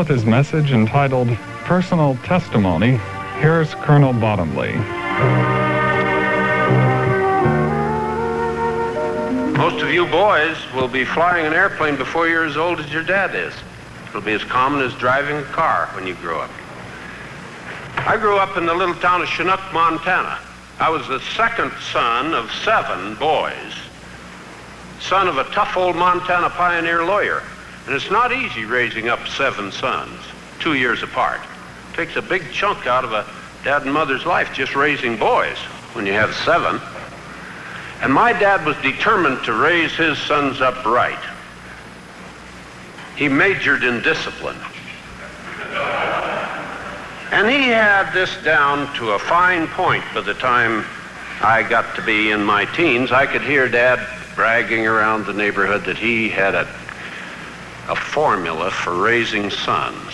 with his message entitled Personal Testimony, here's Colonel Bottomley. Most of you boys will be flying an airplane before you're as old as your dad is. It'll be as common as driving a car when you grow up. I grew up in the little town of Chinook, Montana. I was the second son of 7 boys, son of a tough old Montana pioneer lawyer. And it's not easy raising up 7 sons, 2 years apart. It takes a big chunk out of a dad and mother's life just raising boys when you have 7. And my dad was determined to raise his sons up right. He majored in discipline. And he had this down to a fine point by the time I got to be in my teens. I could hear Dad bragging around the neighborhood that he had a formula for raising sons.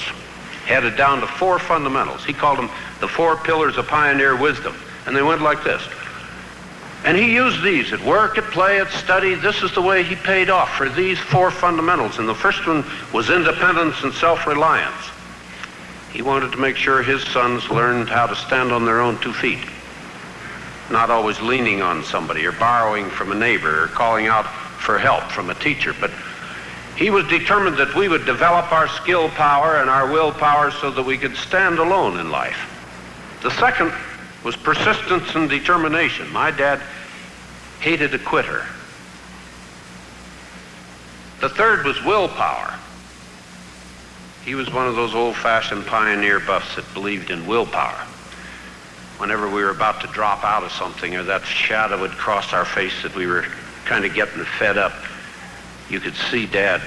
Had it down to 4 fundamentals. He called them the 4 pillars of pioneer wisdom. And they went like this. And he used these at work, at play, at study. This is the way he paid off for these 4 fundamentals. And the first one was independence and self-reliance. He wanted to make sure his sons learned how to stand on their own 2 feet, not always leaning on somebody or borrowing from a neighbor or calling out for help from a teacher. But he was determined that we would develop our skill power and our willpower so that we could stand alone in life. The second was persistence and determination. My dad hated a quitter. The third was willpower. He was one of those old-fashioned pioneer buffs that believed in willpower. Whenever we were about to drop out of something or that shadow would cross our face that we were kind of getting fed up, you could see Dad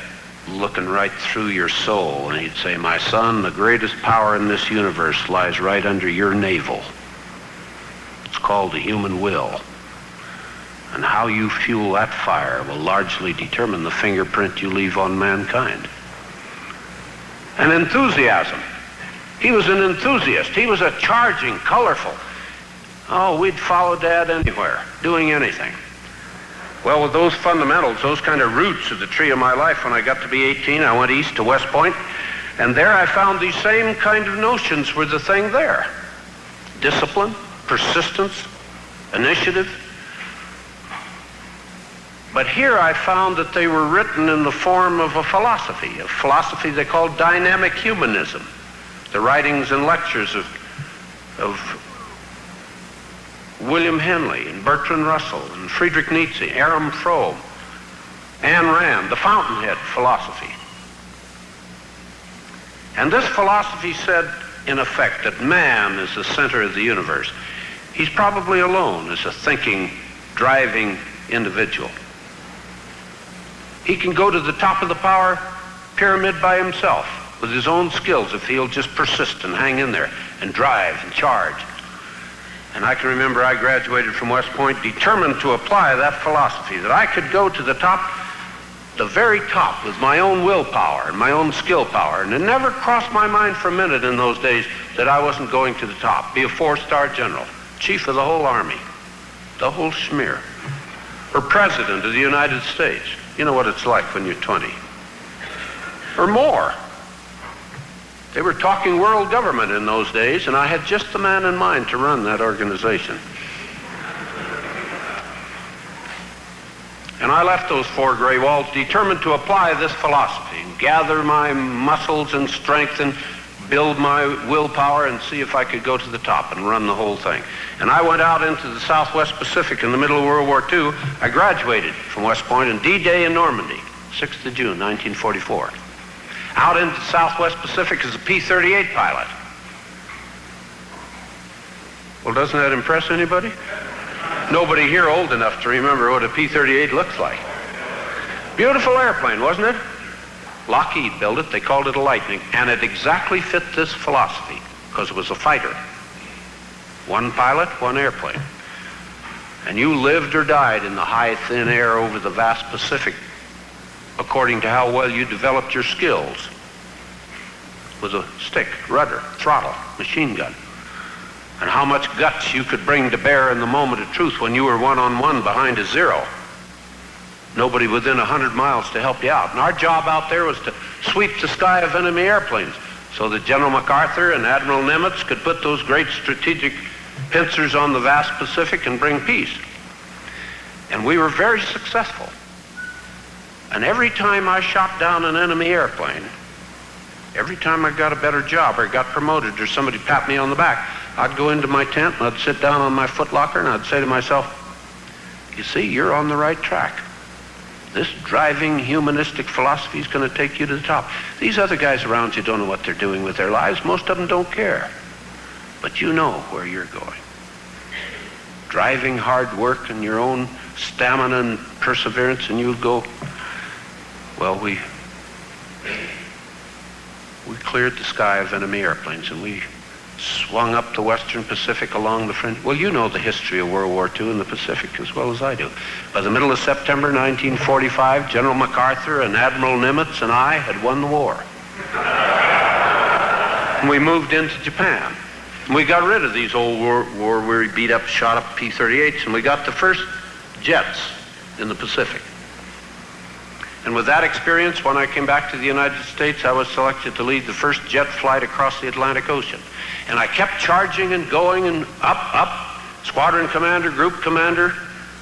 looking right through your soul, and he'd say, "My son, the greatest power in this universe lies right under your navel. It's called the human will. And how you fuel that fire will largely determine the fingerprint you leave on mankind." And enthusiasm. He was an enthusiast. He was a charging, colorful. Oh, we'd follow Dad anywhere, doing anything. Well, with those fundamentals, those kind of roots of the tree of my life, when I got to be 18, I went east to West Point, and there I found these same kind of notions were the thing there. Discipline, persistence, initiative. But here I found that they were written in the form of a philosophy they called dynamic humanism. The writings and lectures of William Henley and Bertrand Russell and Friedrich Nietzsche, Aram Fromm, Ayn Rand, the Fountainhead philosophy. And this philosophy said, in effect, that man is the center of the universe. He's probably alone as a thinking, driving individual. He can go to the top of the power pyramid by himself with his own skills if he'll just persist and hang in there and drive and charge. And I can remember I graduated from West Point determined to apply that philosophy, that I could go to the top, the very top, with my own willpower and my own skill power. And it never crossed my mind for a minute in those days that I wasn't going to the top, be a 4-star general, chief of the whole army, the whole schmear, or president of the United States. You know what it's like when you're 20. Or more. They were talking world government in those days, and I had just the man in mind to run that organization. And I left those 4 gray walls determined to apply this philosophy, and gather my muscles and strength and build my willpower and see if I could go to the top and run the whole thing. And I went out into the Southwest Pacific in the middle of World War II. I graduated from West Point in D-Day in Normandy, 6th of June, 1944. Out into the Southwest Pacific as a P-38 pilot. Well, doesn't that impress anybody? Nobody here old enough to remember what a P-38 looks like. Beautiful airplane, wasn't it? Lockheed built it. They called it a Lightning, and it exactly fit this philosophy because it was a fighter. 1 pilot, 1 airplane. And you lived or died in the high, thin air over the vast Pacific according to how well you developed your skills with a stick, rudder, throttle, machine gun, and how much guts you could bring to bear in the moment of truth when you were one-on-one behind a zero. Nobody within 100 miles to help you out. And our job out there was to sweep the sky of enemy airplanes so that General MacArthur and Admiral Nimitz could put those great strategic pincers on the vast Pacific and bring peace. And we were very successful. And every time I shot down an enemy airplane, every time I got a better job or got promoted or somebody pat me on the back, I'd go into my tent and I'd sit down on my footlocker and I'd say to myself, you see, you're on the right track. This driving humanistic philosophy is going to take you to the top. These other guys around you don't know what they're doing with their lives. Most of them don't care. But you know where you're going. Driving hard work and your own stamina and perseverance, and you'll go, well, we cleared the sky of enemy airplanes and we swung up the Western Pacific along the fringe. Well, you know the history of World War II in the Pacific as well as I do. By the middle of September 1945, General MacArthur and Admiral Nimitz and I had won the war. And we moved into Japan. And we got rid of these old war-weary, beat-up, shot-up P-38s, and we got the first jets in the Pacific. And with that experience, when I came back to the United States, I was selected to lead the first jet flight across the Atlantic Ocean. And I kept charging and going and up, squadron commander, group commander,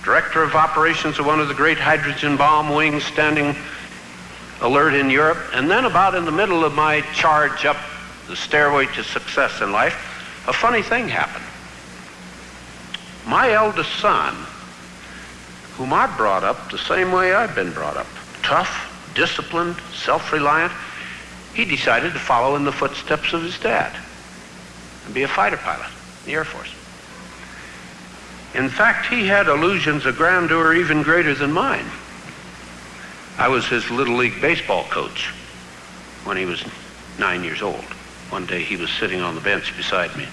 director of operations of one of the great hydrogen bomb wings standing alert in Europe. And then about in the middle of my charge up the stairway to success in life, a funny thing happened. My eldest son, whom I brought up the same way I'd been brought up, tough, disciplined, self-reliant, he decided to follow in the footsteps of his dad and be a fighter pilot in the Air Force. In fact, he had illusions of grandeur even greater than mine. I was his Little League baseball coach when he was 9 years old. One day he was sitting on the bench beside me,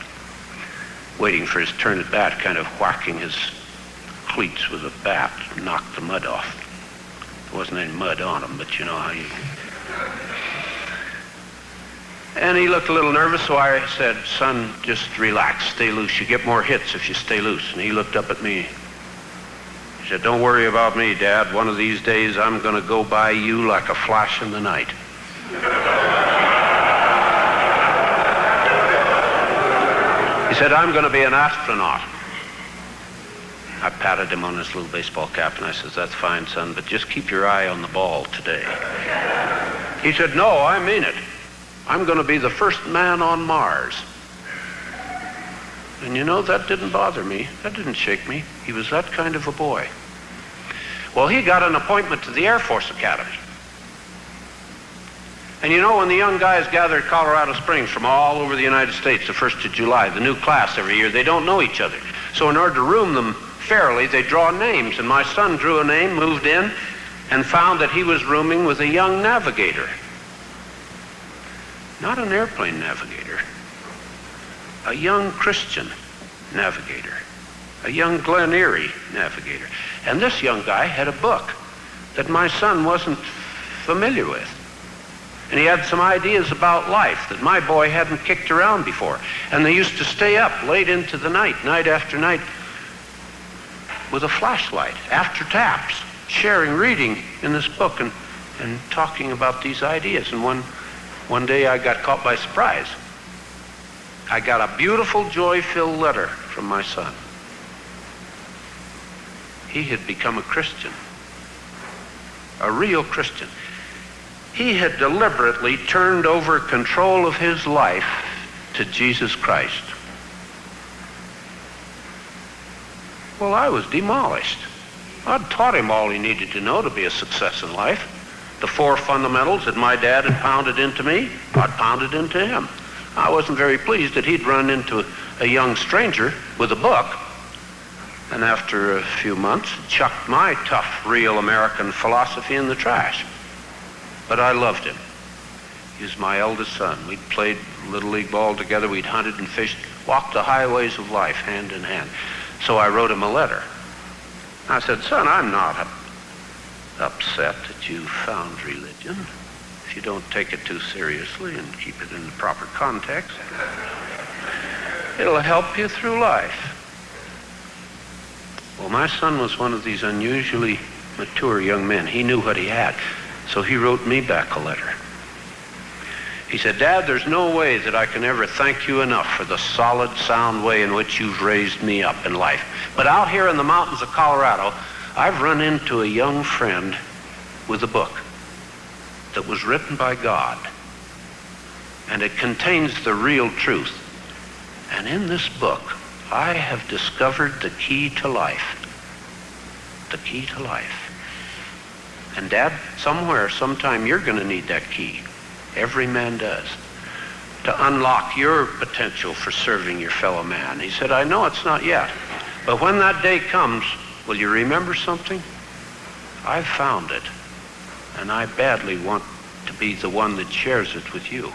waiting for his turn at bat, kind of whacking his cleats with a bat to knock the mud off. There wasn't any mud on him, but you know how you... And he looked a little nervous, so I said, son, just relax, stay loose. You get more hits if you stay loose. And he looked up at me. He said, don't worry about me, Dad. One of these days I'm going to go by you like a flash in the night. He said, I'm going to be an astronaut. I patted him on his little baseball cap and I said, that's fine, son, but just keep your eye on the ball today. He said, no, I mean it. I'm going to be the first man on Mars. And you know, that didn't bother me. That didn't shake me. He was that kind of a boy. Well, he got an appointment to the Air Force Academy. And you know, when the young guys gather at Colorado Springs from all over the United States, the 1st of July, the new class every year, they don't know each other. So in order to room them fairly, they draw names. And my son drew a name, moved in, and found that he was rooming with a young navigator. Not an airplane navigator, a young Christian navigator, a young Glen Erie navigator. And this young guy had a book that my son wasn't familiar with. And he had some ideas about life that my boy hadn't kicked around before. And they used to stay up late into the night, night after night, with a flashlight, after taps, sharing, reading in this book and talking about these ideas. And one day I got caught by surprise. I got a beautiful, joy-filled letter from my son. He had become a Christian, a real Christian. He had deliberately turned over control of his life to Jesus Christ. Well, I was demolished. I'd taught him all he needed to know to be a success in life. The 4 fundamentals that my dad had pounded into me, I'd pounded into him. I wasn't very pleased that he'd run into a young stranger with a book, and after a few months, chucked my tough, real American philosophy in the trash. But I loved him. He was my eldest son. We'd played Little League ball together. We'd hunted and fished, walked the highways of life hand in hand. So I wrote him a letter. I said, son, I'm not upset that you found religion. If you don't take it too seriously and keep it in the proper context, it'll help you through life. Well, my son was one of these unusually mature young men. He knew what he had. So he wrote me back a letter. He said, "Dad, there's no way that I can ever thank you enough for the solid, sound way in which you've raised me up in life. But out here in the mountains of Colorado, I've run into a young friend with a book that was written by God, and it contains the real truth. And in this book, I have discovered the key to life. The key to life. And Dad, somewhere, sometime, you're going to need that key. Every man does. To unlock your potential for serving your fellow man." He said, "I know it's not yet, but when that day comes, will you remember something? I've found it, and I badly want to be the one that shares it with you."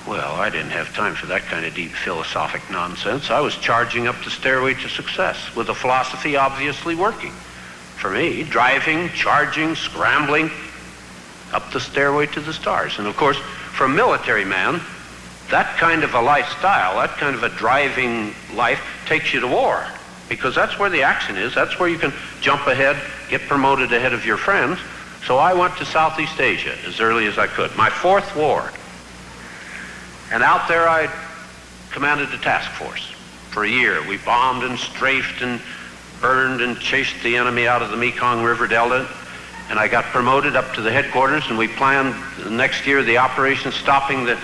Well, I didn't have time for that kind of deep philosophic nonsense. I was charging up the stairway to success with a philosophy obviously working. For me, driving, charging, scrambling up the stairway to the stars. And of course, for a military man, that kind of a lifestyle, that kind of a driving life takes you to war, because that's where the action is. That's where you can jump ahead, get promoted ahead of your friends. So I went to Southeast Asia as early as I could, my 4th war. And out there I commanded a task force. For a year we bombed and strafed and burned and chased the enemy out of the Mekong River Delta. And I got promoted up to the headquarters, and we planned the next year the operation stopping the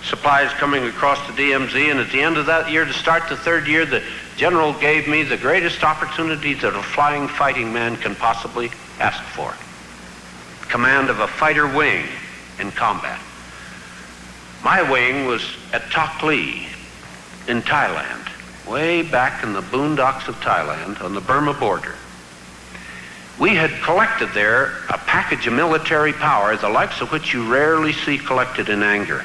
supplies coming across the DMZ. And at the end of that year, to start the 3rd year, the general gave me the greatest opportunity that a flying fighting man can possibly ask for. Command of a fighter wing in combat. My wing was at Tok Lee in Thailand, way back in the boondocks of Thailand on the Burma border. We had collected there a package of military power, the likes of which you rarely see collected in anger.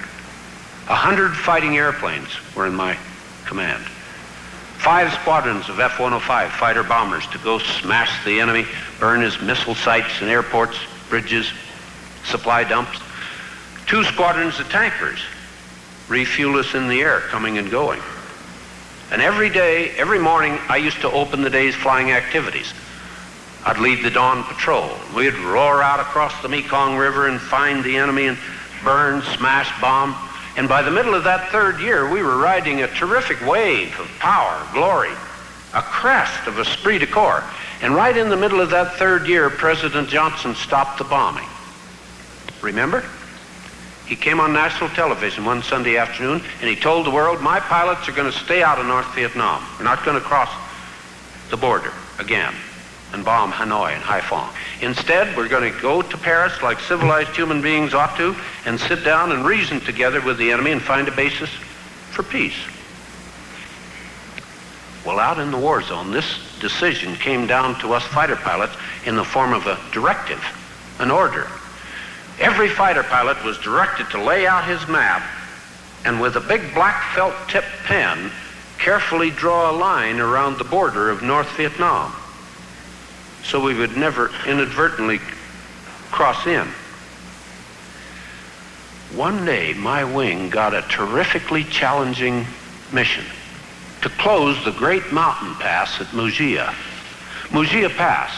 100 fighting airplanes were in my command. 5 squadrons of F-105 fighter bombers to go smash the enemy, burn his missile sites and airports, bridges, supply dumps. 2 squadrons of tankers refuel us in the air, coming and going. And every day, every morning, I used to open the day's flying activities. I'd lead the dawn patrol. We'd roar out across the Mekong River and find the enemy and burn, smash, bomb. And by the middle of that 3rd year, we were riding a terrific wave of power, glory, a crest of esprit de corps. And right in the middle of that 3rd year, President Johnson stopped the bombing. Remember? He came on national television one Sunday afternoon, and he told the world, "My pilots are going to stay out of North Vietnam. We're not going to cross the border again and bomb Hanoi and Haiphong. Instead, we're going to go to Paris like civilized human beings ought to, and sit down and reason together with the enemy and find a basis for peace." Well, out in the war zone, this decision came down to us fighter pilots in the form of a directive, an order. Every fighter pilot was directed to lay out his map and with a big black felt tip pen carefully draw a line around the border of North Vietnam so we would never inadvertently cross in. One day my wing got a terrifically challenging mission to close the great mountain pass at Mujia. Mujia Pass.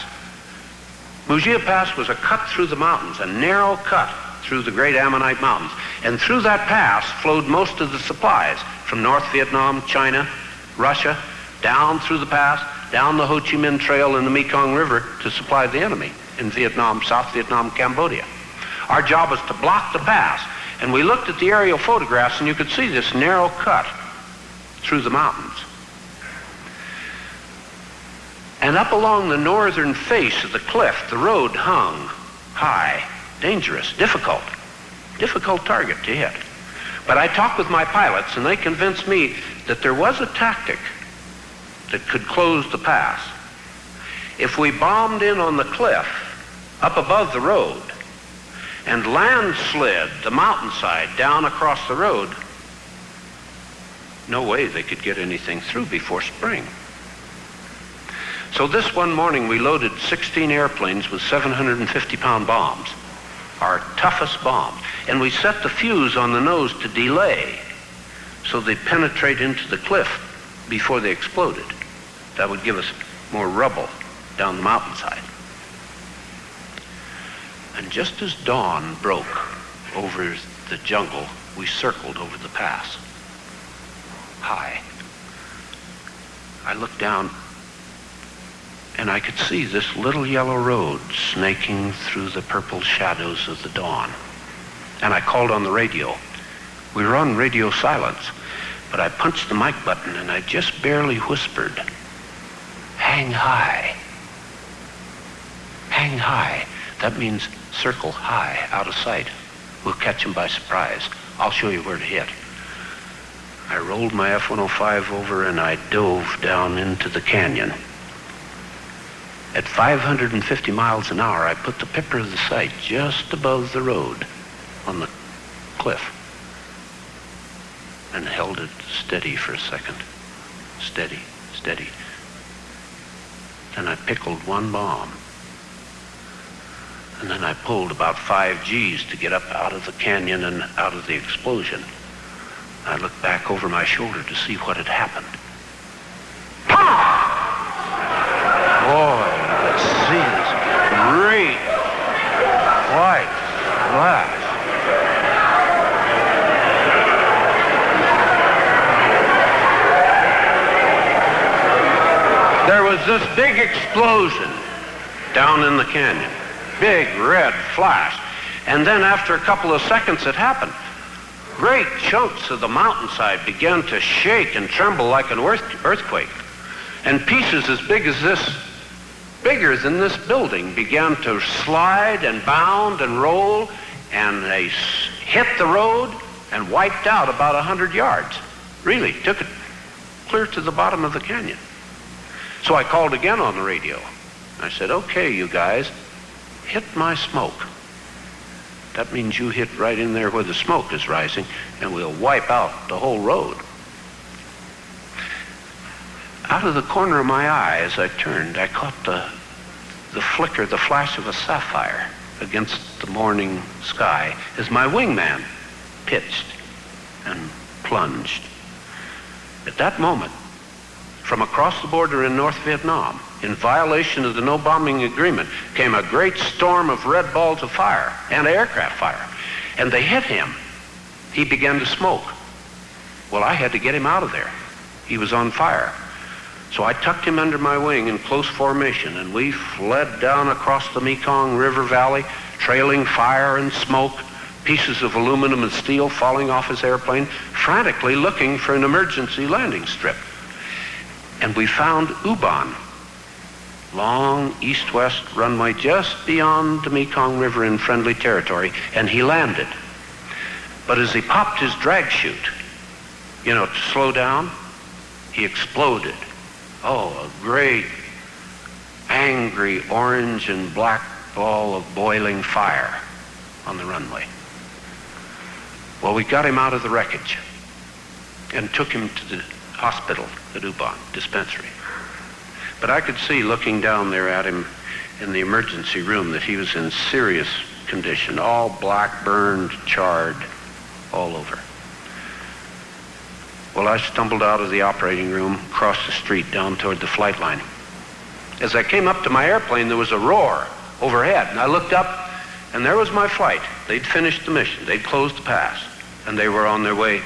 Mujia Pass was a cut through the mountains, a narrow cut through the great Ammonite Mountains. And through that pass flowed most of the supplies from North Vietnam, China, Russia, down through the pass, down the Ho Chi Minh Trail in the Mekong River to supply the enemy in Vietnam, South Vietnam, Cambodia. Our job was to block the pass. And we looked at the aerial photographs, and you could see this narrow cut through the mountains. And up along the northern face of the cliff, the road hung high, dangerous, difficult target to hit. But I talked with my pilots, and they convinced me that there was a tactic that could close the pass. If we bombed in on the cliff up above the road and landslid the mountainside down across the road, no way they could get anything through before spring. So this one morning we loaded 16 airplanes with 750-pound bombs, our toughest bombs, and we set the fuse on the nose to delay so they'd penetrate into the cliff before they exploded. That would give us more rubble down the mountainside. And just as dawn broke over the jungle, we circled over the pass. High. I looked down, and I could see this little yellow road snaking through the purple shadows of the dawn. And I called on the radio. We were on radio silence, but I punched the mic button and I just barely whispered, "Hang high. Hang high." That means circle high, out of sight. We'll catch him by surprise. I'll show you where to hit. I rolled my F-105 over and I dove down into the canyon. At 550 miles an hour, I put the pipper of the sight just above the road on the cliff and held it steady for a second. Steady, steady. Then I pickled one bomb. And then I pulled about 5 Gs to get up out of the canyon and out of the explosion. I looked back over my shoulder to see what had happened. Boy, let's see this great white flash. There was this big explosion down in the canyon. Big red flash. And then after a couple of seconds it happened. Great chunks of the mountainside began to shake and tremble like an earthquake. And pieces as big as this, bigger than this building, began to slide and bound and roll, and they hit the road and wiped out about 100 yards. Really, took it clear to the bottom of the canyon. So I called again on the radio. I said, "Okay, you guys, hit my smoke. That means you hit right in there where the smoke is rising, and we'll wipe out the whole road." Out of the corner of my eye, as I turned, I caught the flicker, the flash of a sapphire against the morning sky as my wingman pitched and plunged. At that moment, from across the border in North Vietnam, in violation of the no-bombing agreement, came a great storm of red balls of fire, anti-aircraft fire, and they hit him. He began to smoke. Well, I had to get him out of there. He was on fire. So I tucked him under my wing in close formation, and we fled down across the Mekong River Valley, trailing fire and smoke, pieces of aluminum and steel falling off his airplane, frantically looking for an emergency landing strip. And we found U-Bahn, long east-west runway just beyond the Mekong River in friendly territory, and he landed. But as he popped his drag chute, to slow down, he exploded. Oh, a great, angry orange and black ball of boiling fire on the runway. Well, we got him out of the wreckage and took him to the hospital at U-Bahn dispensary. But I could see, looking down there at him in the emergency room, that he was in serious condition, all black, burned, charred, all over. Well, I stumbled out of the operating room, across the street, down toward the flight line. As I came up to my airplane, there was a roar overhead, and I looked up, and there was my flight. They'd finished the mission. They'd closed the pass, and they were on their way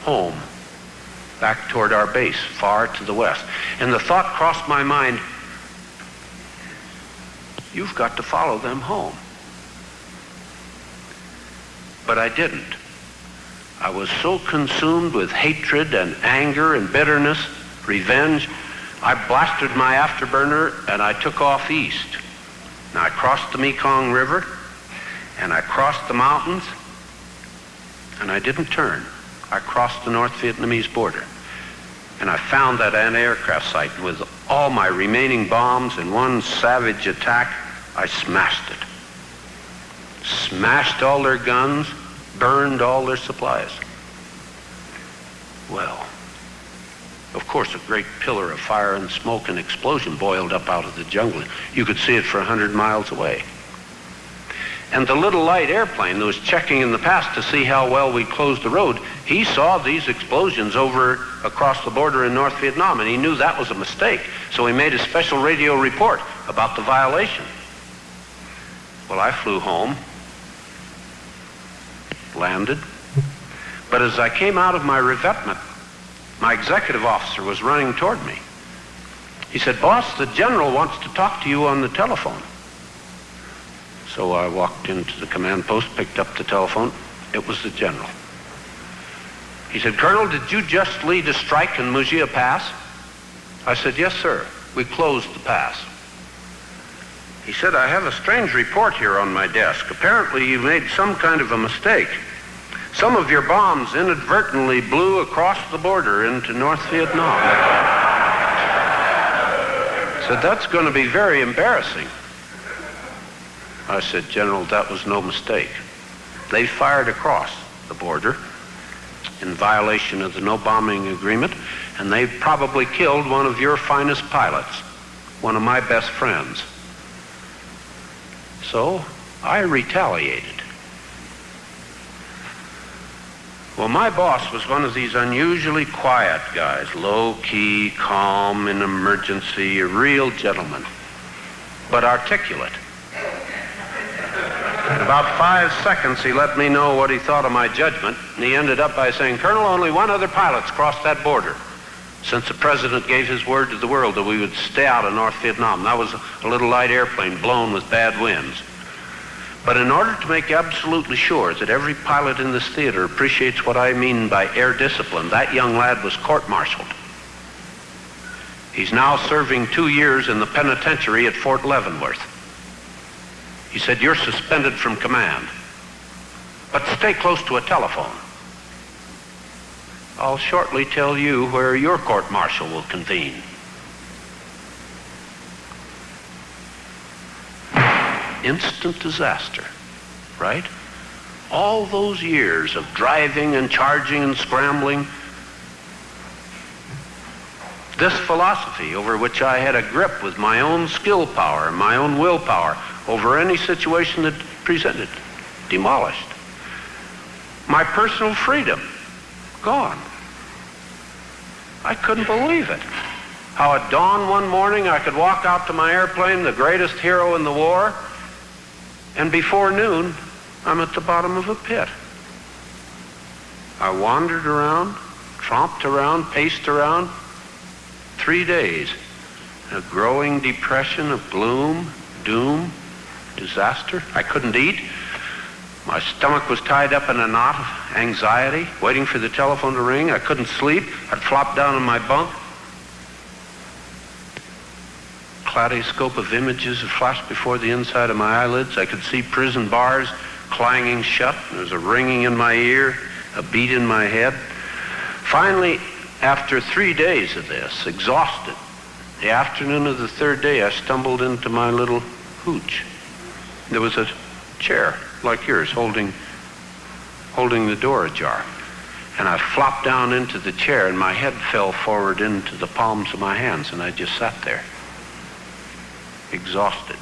home, back toward our base, far to the west. And the thought crossed my mind, you've got to follow them home. But I didn't. I was so consumed with hatred and anger and bitterness, revenge, I blasted my afterburner and I took off east. Now I crossed the Mekong River and I crossed the mountains and I didn't turn. I crossed the North Vietnamese border and I found that anti-aircraft site, and with all my remaining bombs in one savage attack, I smashed it. Smashed all their guns, burned all their supplies. Well, of course, a great pillar of fire and smoke and explosion boiled up out of the jungle. You could see it for 100 miles away. And the little light airplane that was checking in the pass to see how well we closed the road, he saw these explosions over across the border in North Vietnam, and he knew that was a mistake. So he made a special radio report about the violation. Well, I flew home, landed, but as I came out of my revetment, my executive officer was running toward me. He said, "Boss, the general wants to talk to you on the telephone." So I walked into the command post, picked up the telephone. It was the general. He said, "Colonel, did you just lead a strike in Mujia Pass?" I said, "Yes, sir. We closed the pass." He said, "I have a strange report here on my desk. Apparently you made some kind of a mistake. Some of your bombs inadvertently blew across the border into North Vietnam." I said, "That's going to be very embarrassing." I said, "General, that was no mistake. They fired across the border in violation of the no bombing agreement, and they probably killed one of your finest pilots, one of my best friends. So I retaliated." Well, my boss was one of these unusually quiet guys, low-key, calm in emergency, a real gentleman, but articulate. In about 5 seconds, he let me know what he thought of my judgment, and he ended up by saying, "Colonel, only one other pilot's crossed that border since the president gave his word to the world that we would stay out of North Vietnam. That was a little light airplane blown with bad winds. But in order to make absolutely sure that every pilot in this theater appreciates what I mean by air discipline, that young lad was court-martialed. He's now serving 2 years in the penitentiary at Fort Leavenworth. He said, you're suspended from command, but stay close to a telephone. I'll shortly tell you where your court-martial will convene." Instant disaster, right? All those years of driving and charging and scrambling, this philosophy over which I had a grip with my own skill power, my own willpower over any situation that presented, demolished. My personal freedom, gone. I couldn't believe it. How at dawn one morning I could walk out to my airplane, the greatest hero in the war, and before noon, I'm at the bottom of a pit. I wandered around, tromped around, paced around, 3 days. A growing depression of gloom, doom, disaster. I couldn't eat. My stomach was tied up in a knot of anxiety, waiting for the telephone to ring. I couldn't sleep. I'd flop down in my bunk. Kaleidoscope of images flashed before the inside of my eyelids. I could see prison bars clanging shut. There was a ringing in my ear, a beat in my head. Finally, after 3 days of this, exhausted, the afternoon of the 3rd day, I stumbled into my little hooch. There was a chair like yours holding the door ajar. And I flopped down into the chair and my head fell forward into the palms of my hands, and I just sat there, exhausted,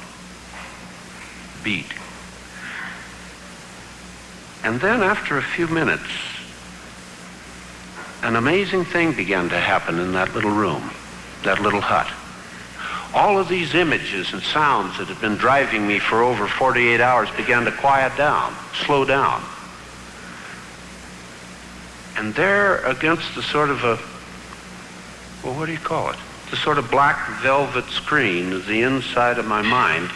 beat. And then after a few minutes, an amazing thing began to happen in that little room, that little hut. All of these images and sounds that had been driving me for over 48 hours began to quiet down, slow down. And there against the sort of what do you call it? The sort of black velvet screen of the inside of my mind,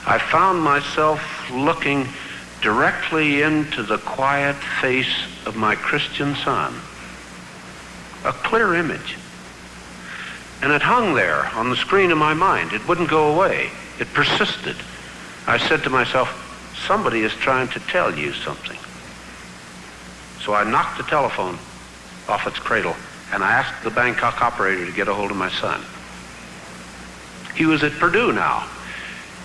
I found myself looking directly into the quiet face of my Christian son. A clear image. And it hung there on the screen of my mind. It wouldn't go away. It persisted. I said to myself, somebody is trying to tell you something. So I knocked the telephone off its cradle, and I asked the Bangkok operator to get a hold of my son. He was at Purdue now.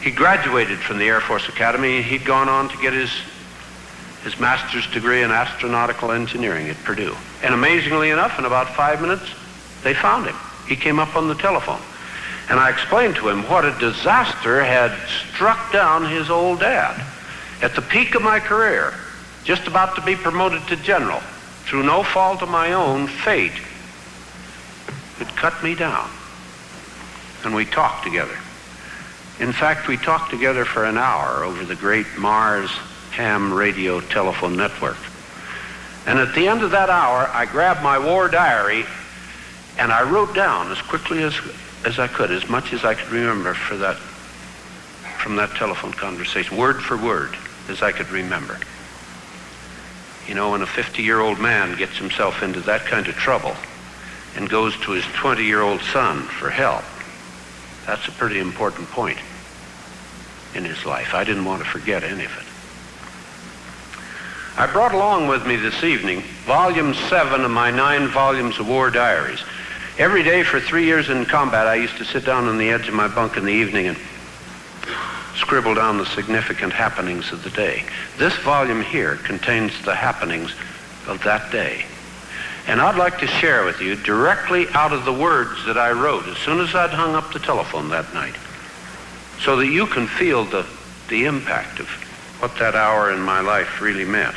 He graduated from the Air Force Academy. He'd gone on to get his master's degree in astronautical engineering at Purdue. And amazingly enough, in about 5 minutes, they found him. He came up on the telephone. And I explained to him what a disaster had struck down his old dad. At the peak of my career, just about to be promoted to general, through no fault of my own, fate had cut me down. And we talked together. In fact, we talked together for an hour over the great Mars ham radio telephone network. And at the end of that hour, I grabbed my war diary and I wrote down as quickly as I could, as much as I could remember from that telephone conversation, word for word, as I could remember. You know, when a 50-year-old man gets himself into that kind of trouble and goes to his 20-year-old son for help, that's a pretty important point in his life. I didn't want to forget any of it. I brought along with me this evening volume 7 of my 9 volumes of war diaries. Every day for 3 years in combat, I used to sit down on the edge of my bunk in the evening and scribble down the significant happenings of the day. This volume here contains the happenings of that day. And I'd like to share with you directly out of the words that I wrote as soon as I'd hung up the telephone that night, so that you can feel the impact of what that hour in my life really meant.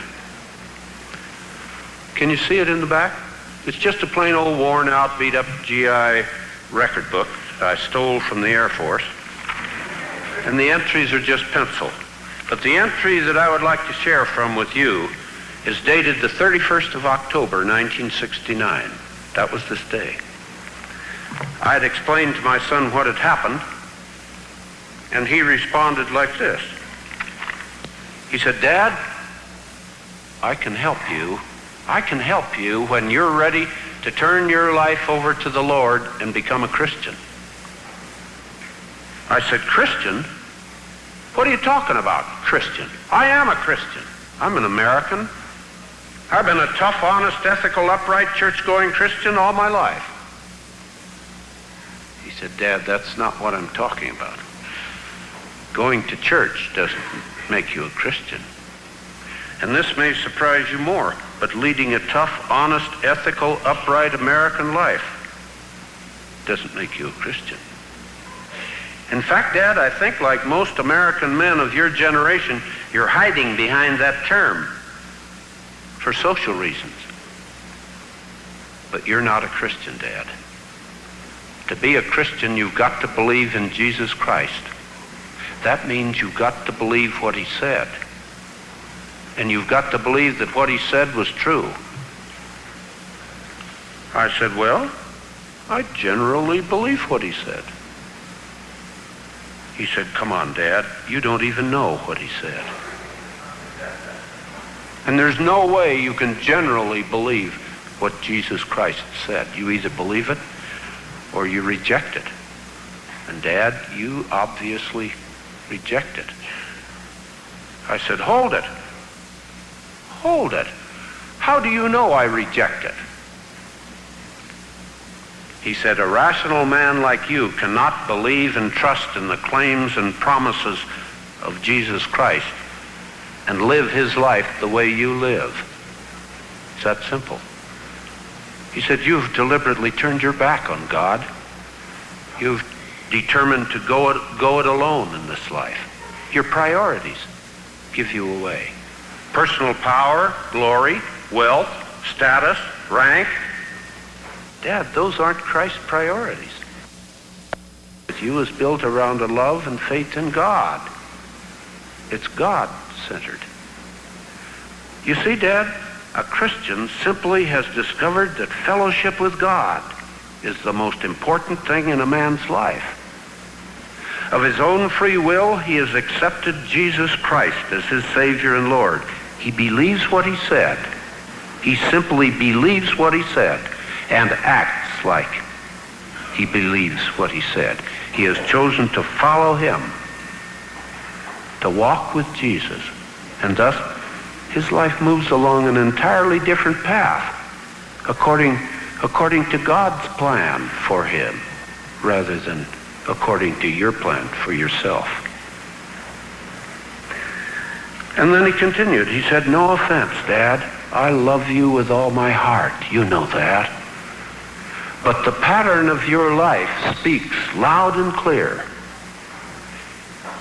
Can you see it in the back? It's just a plain old worn out, beat up GI record book that I stole from the Air Force. And the entries are just pencil. But the entry that I would like to share from with you is dated the 31st of October, 1969. That was this day. I had explained to my son what had happened, and he responded like this. He said, "Dad, I can help you. I can help you when you're ready to turn your life over to the Lord and become a Christian." I said, "Christian? What are you talking about, Christian? I am a Christian. I'm an American. I've been a tough, honest, ethical, upright, church-going Christian all my life." He said, "Dad, that's not what I'm talking about. Going to church doesn't make you a Christian. And this may surprise you more, but leading a tough, honest, ethical, upright American life doesn't make you a Christian. In fact, Dad, I think like most American men of your generation, you're hiding behind that term for social reasons. But you're not a Christian, Dad. To be a Christian, you've got to believe in Jesus Christ. That means you've got to believe what he said. And you've got to believe that what he said was true." I said, "Well, I generally believe what he said." He said, "Come on, Dad, you don't even know what he said. And there's no way you can generally believe what Jesus Christ said. You either believe it or you reject it. And Dad, you obviously reject it." I said, "Hold it. Hold it. How do you know I reject it?" He said, "A rational man like you cannot believe and trust in the claims and promises of Jesus Christ and live his life the way you live. It's that simple." He said, "You've deliberately turned your back on God. You've determined to go it alone in this life. Your priorities give you away. Personal power, glory, wealth, status, rank. Dad, those aren't Christ's priorities. You is built around a love and faith in God. It's God-centered. You see, Dad, a Christian simply has discovered that fellowship with God is the most important thing in a man's life. Of his own free will, he has accepted Jesus Christ as his Savior and Lord. He believes what he said. He simply believes what he said and acts like he believes what he said. He has chosen to follow him, to walk with Jesus, and thus his life moves along an entirely different path according to God's plan for him rather than according to your plan for yourself." And then he continued. He said, "No offense, Dad. I love you with all my heart. You know that. But the pattern of your life speaks loud and clear.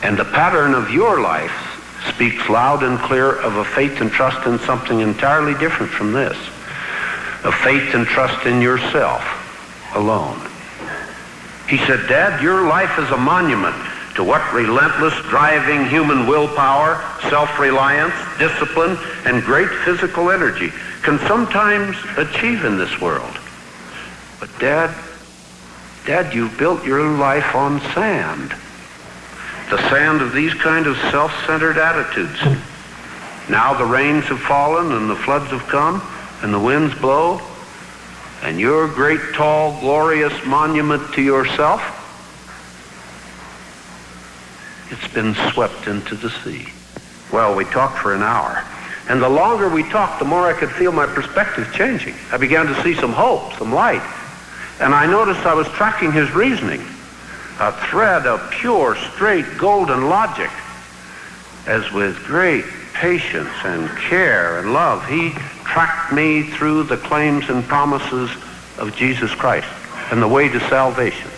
And the pattern of your life speaks loud and clear of a faith and trust in something entirely different from this. A faith and trust in yourself alone." He said, "Dad, your life is a monument to what relentless, driving human willpower, self-reliance, discipline, and great physical energy can sometimes achieve in this world. But Dad, you've built your life on sand. The sand of these kind of self-centered attitudes. Now the rains have fallen and the floods have come and the winds blow, and your great, tall, glorious monument to yourself, it's been swept into the sea. Well, we talked for an hour. And the longer we talked, the more I could feel my perspective changing. I began to see some hope, some light. And I noticed I was tracking his reasoning, a thread of pure, straight, golden logic. As with great patience and care and love, he tracked me through the claims and promises of Jesus Christ and the way to salvation,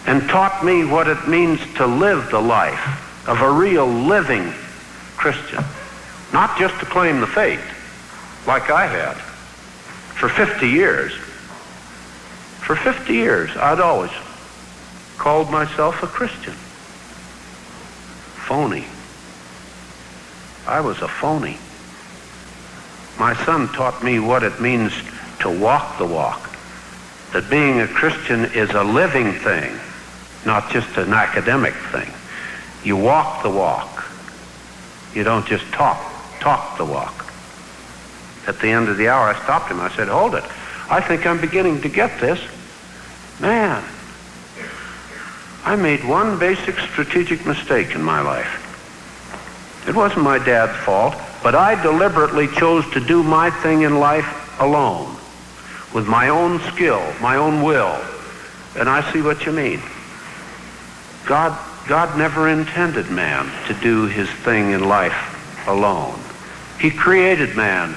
and taught me what it means to live the life of a real living Christian, not just to claim the faith like I had. For 50 years, I'd always called myself a Christian. Phony. I was a phony. My son taught me what it means to walk the walk, that being a Christian is a living thing, not just an academic thing. You walk the walk. You don't just talk the walk. At the end of the hour, I stopped him. I said, hold it. I think I'm beginning to get this. Man, I made one basic strategic mistake in my life. It wasn't my dad's fault, but I deliberately chose to do my thing in life alone, with my own skill, my own will. And I see what you mean. God never intended man to do his thing in life alone. He created man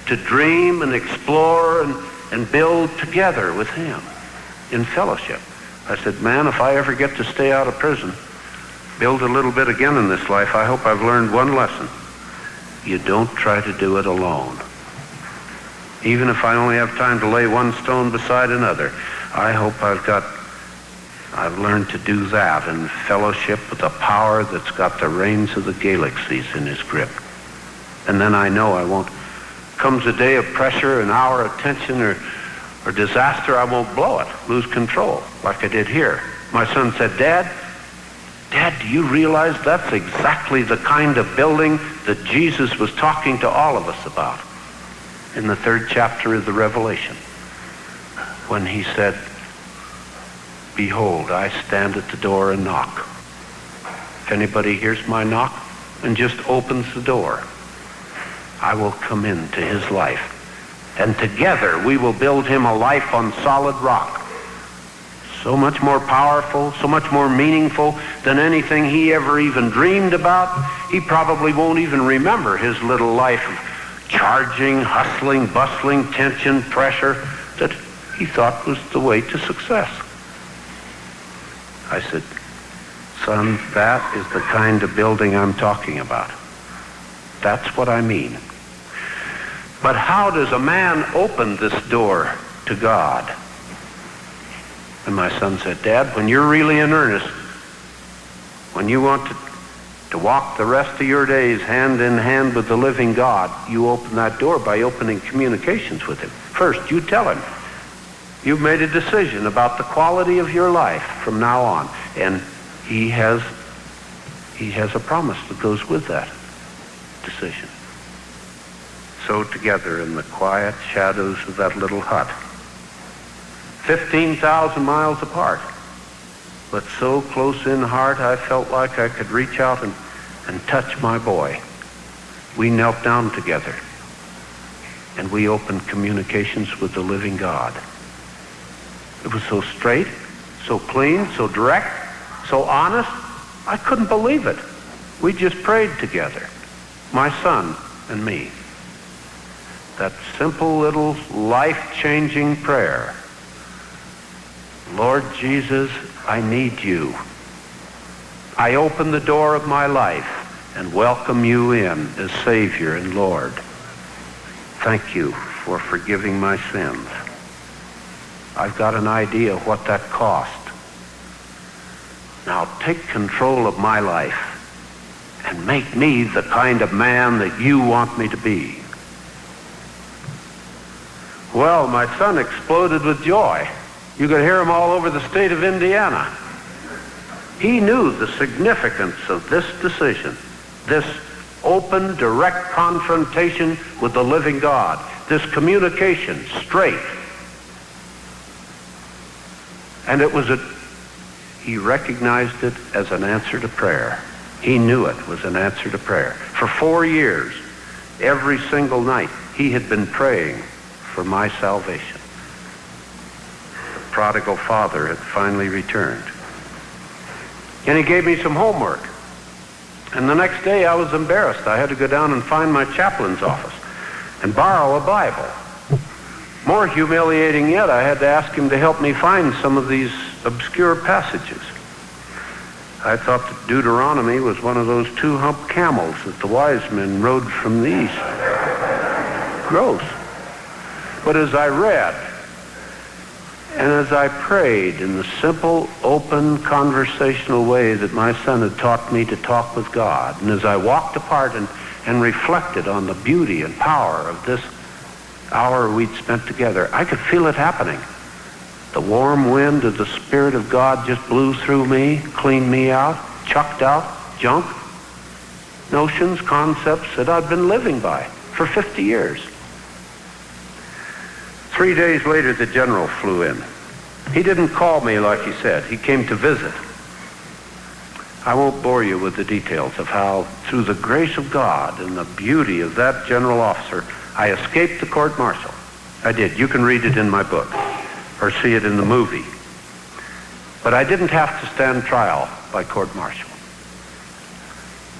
to dream and explore and build together with him in fellowship. I said, man, if I ever get to stay out of prison, build a little bit again in this life, I hope I've learned one lesson. You don't try to do it alone. Even if I only have time to lay one stone beside another, I hope I've learned to do that in fellowship with a power that's got the reins of the galaxies in his grip. And then I know I won't, comes a day of pressure, an hour of tension or disaster, I won't blow it, lose control, like I did here. My son said, Dad, do you realize that's exactly the kind of building that Jesus was talking to all of us about in the 3rd chapter of the Revelation, when he said, behold, I stand at the door and knock. If anybody hears my knock and just opens the door, I will come into his life. And together we will build him a life on solid rock. So much more powerful, so much more meaningful than anything he ever even dreamed about. He probably won't even remember his little life of charging, hustling, bustling, tension, pressure that he thought was the way to success. I said, son, that is the kind of building I'm talking about. That's what I mean. But how does a man open this door to God? And my son said, Dad, when you're really in earnest, when you want to walk the rest of your days hand in hand with the living God, you open that door by opening communications with him. First, you tell him you've made a decision about the quality of your life from now on, and he has a promise that goes with that decision. So together in the quiet shadows of that little hut, 15,000 miles apart, but so close in heart I felt like I could reach out and touch my boy. We knelt down together and we opened communications with the living God. It was so straight, so clean, so direct, so honest, I couldn't believe it. We just prayed together, my son and me. That simple little life-changing prayer. Lord Jesus, I need you. I open the door of my life and welcome you in as Savior and Lord. Thank you for forgiving my sins. I've got an idea of what that cost. Now take control of my life and make me the kind of man that you want me to be. Well, my son exploded with joy. You could hear him all over the state of Indiana. He knew the significance of this decision, this open, direct confrontation with the living God, this communication, straight. And he recognized it as an answer to prayer. He knew it was an answer to prayer. For 4 years, every single night, he had been praying for my salvation. The prodigal father had finally returned. And he gave me some homework. And the next day I was embarrassed. I had to go down and find my chaplain's office and borrow a Bible. More humiliating yet, I had to ask him to help me find some of these obscure passages. I thought that Deuteronomy was one of those 2-hump camels that the wise men rode from the east. Gross. But as I read, and as I prayed in the simple, open, conversational way that my son had taught me to talk with God, and as I walked apart and reflected on the beauty and power of this hour we'd spent together, I could feel it happening. The warm wind of the Spirit of God just blew through me, cleaned me out, chucked out junk, notions, concepts that I'd been living by for 50 years. 3 days later, the general flew in. He didn't call me like he said. He came to visit. I won't bore you with the details of how, through the grace of God and the beauty of that general officer, I escaped the court-martial. I did. You can read it in my book or see it in the movie. But I didn't have to stand trial by court-martial.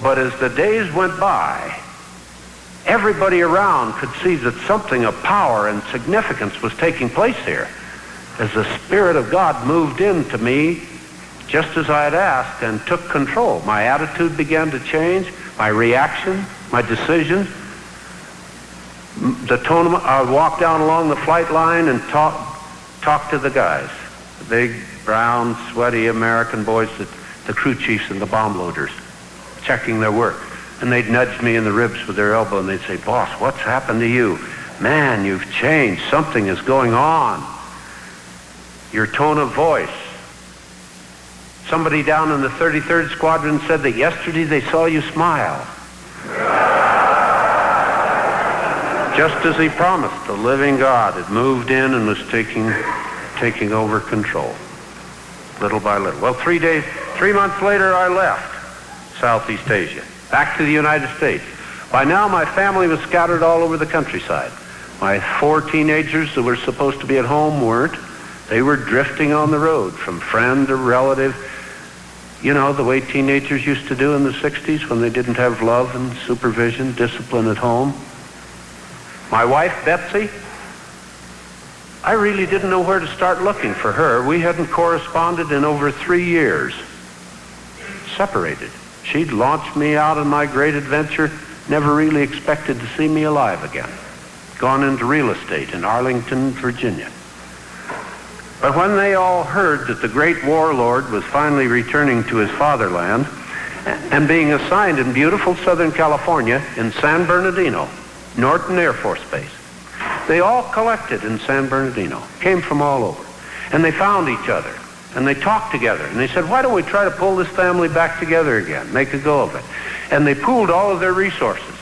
But as the days went by, everybody around could see that something of power and significance was taking place here as the Spirit of God moved into me just as I had asked and took control. My attitude began to change, my reaction, my decisions. The tone of I would walk down along the flight line and talk to the guys, the big, brown, sweaty American boys, the crew chiefs and the bomb loaders, checking their work. And they'd nudge me in the ribs with their elbow and they'd say, "Boss, what's happened to you? Man, you've changed. Something is going on. Your tone of voice." Somebody down in the 33rd Squadron said that yesterday they saw you smile. Just as he promised, the living God had moved in and was taking over control, little by little. Well, 3 months later, I left Southeast Asia, back to the United States. By now, my family was scattered all over the countryside. My 4 teenagers that were supposed to be at home weren't. They were drifting on the road from friend to relative. You know, the way teenagers used to do in the 60s when they didn't have love and supervision, discipline at home. My wife, Betsy, I really didn't know where to start looking for her. We hadn't corresponded in over 3 years. Separated. She'd launched me out on my great adventure, never really expected to see me alive again. Gone into real estate in Arlington, Virginia. But when they all heard that the great warlord was finally returning to his fatherland and being assigned in beautiful Southern California in San Bernardino, Norton Air Force Base, they all collected in San Bernardino, came from all over, and they found each other, and they talked together, and they said, "Why don't we try to pull this family back together again, make a go of it?" And they pooled all of their resources.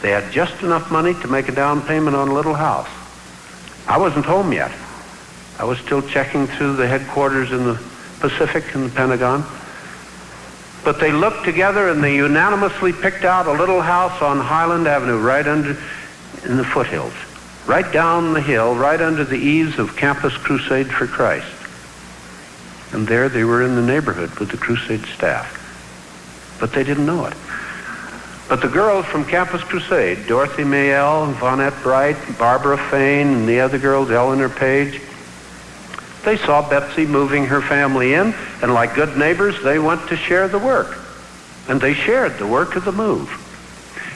They had just enough money to make a down payment on a little house. I wasn't home yet. I was still checking through the headquarters in the Pacific in the Pentagon. But they looked together and they unanimously picked out a little house on Highland Avenue right under in the foothills, right down the hill, right under the eaves of Campus Crusade for Christ. And there they were in the neighborhood with the Crusade staff. But they didn't know it. But the girls from Campus Crusade, Dorothy Mayell, Vonette Bright, Barbara Fain, and the other girls, Eleanor Page, they saw Betsy moving her family in, and like good neighbors, they went to share the work. And they shared the work of the move.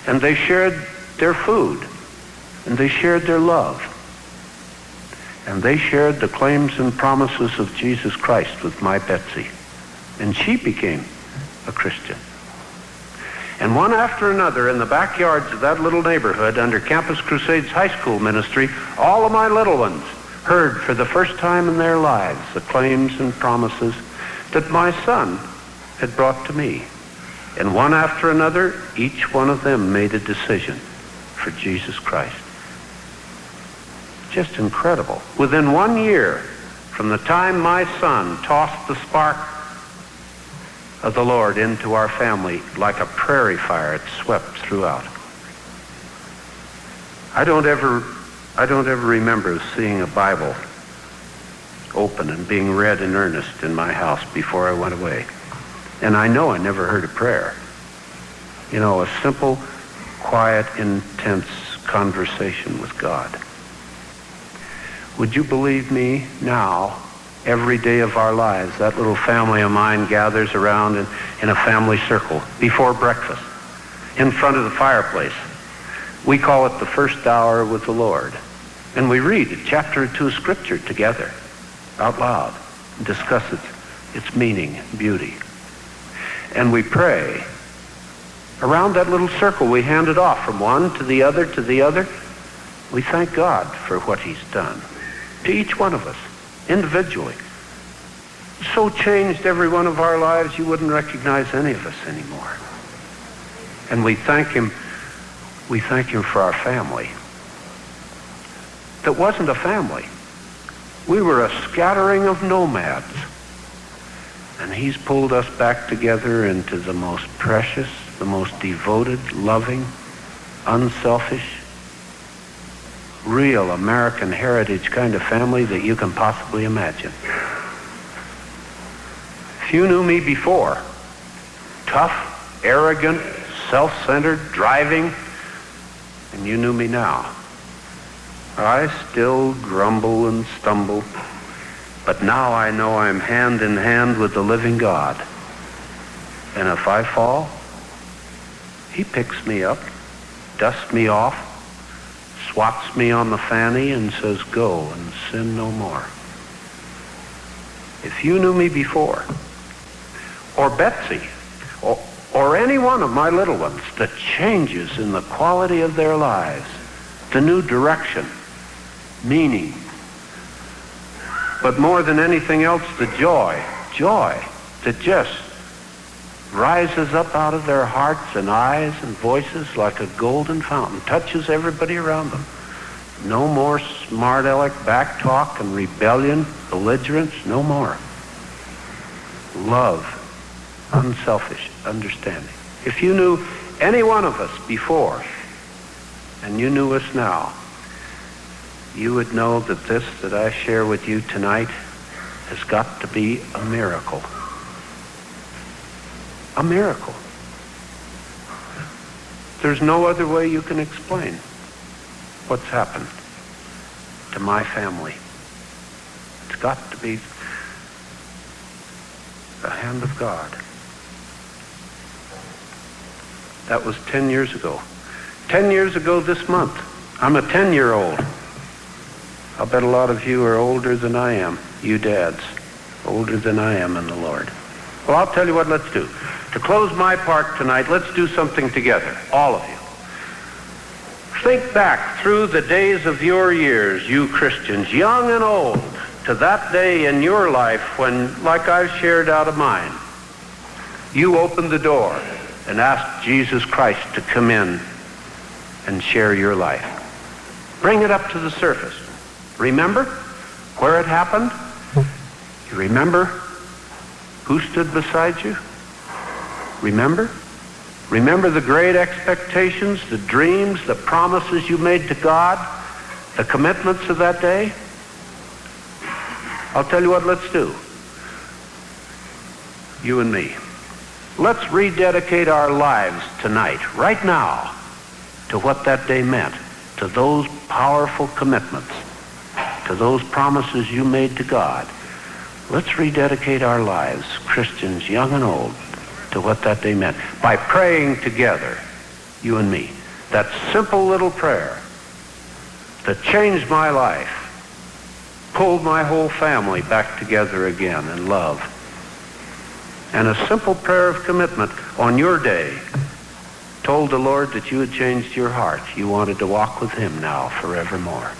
And they shared their food. And they shared their love. And they shared the claims and promises of Jesus Christ with my Betsy. and she became a Christian. And one after another, in the backyards of that little neighborhood under Campus Crusades High School ministry, all of my little ones heard for the first time in their lives the claims and promises that my son had brought to me. And one after another, each one of them made a decision for Jesus Christ. Just incredible. Within 1 year, from the time my son tossed the spark of the Lord into our family, like a prairie fire, it swept throughout. I don't ever remember seeing a Bible open and being read in earnest in my house before I went away. And I know I never heard a prayer. You know, a simple, quiet, intense conversation with God. Would you believe me now, every day of our lives, that little family of mine gathers around in a family circle before breakfast, in front of the fireplace. We call it the first hour with the Lord. And we read a chapter or two of Scripture together, out loud, and discuss its meaning and beauty. And we pray. Around that little circle, we hand it off from one to the other to the other. We thank God for what he's done to each one of us, individually. So changed every one of our lives, you wouldn't recognize any of us anymore. And we thank him for our family. That wasn't a family. We were a scattering of nomads. And he's pulled us back together into the most precious, the most devoted, loving, unselfish, real American heritage kind of family that you can possibly imagine. If you knew me before, tough, arrogant, self-centered, driving, and you knew me now, I still grumble and stumble, but now I know I'm hand in hand with the living God. And if I fall, he picks me up, dusts me off, swats me on the fanny and says, go and sin no more. If you knew me before, or Betsy, or any one of my little ones, the changes in the quality of their lives, the new direction, meaning, but more than anything else, the joy that just rises up out of their hearts and eyes and voices like a golden fountain, touches everybody around them. No more smart aleck back talk and rebellion, belligerence, no more. Love, unselfish understanding. If you knew any one of us before, and you knew us now, you would know that this that I share with you tonight has got to be a miracle. A miracle. There's no other way you can explain what's happened to my family. It's got to be the hand of God. That was 10 years ago. 10 years ago this month. I'm a 10-year-old. I'll bet a lot of you are older than I am, you dads, older than I am in the Lord. Well, I'll tell you what, let's do. To close my part tonight, let's do something together, all of you. Think back through the days of your years, you Christians, young and old, to that day in your life when, like I've shared out of mine, you opened the door and asked Jesus Christ to come in and share your life. Bring it up to the surface. Remember where it happened? You remember who stood beside you? Remember? Remember the great expectations, the dreams, the promises you made to God, the commitments of that day? I'll tell you what, let's do. You and me. Let's rededicate our lives tonight, right now, to what that day meant, to those powerful commitments, to those promises you made to God. Let's rededicate our lives, Christians, young and old, to what that day meant by praying together, you and me. That simple little prayer that changed my life, pulled my whole family back together again in love. and a simple prayer of commitment on your day told the Lord that you had changed your heart. You wanted to walk with him now forevermore.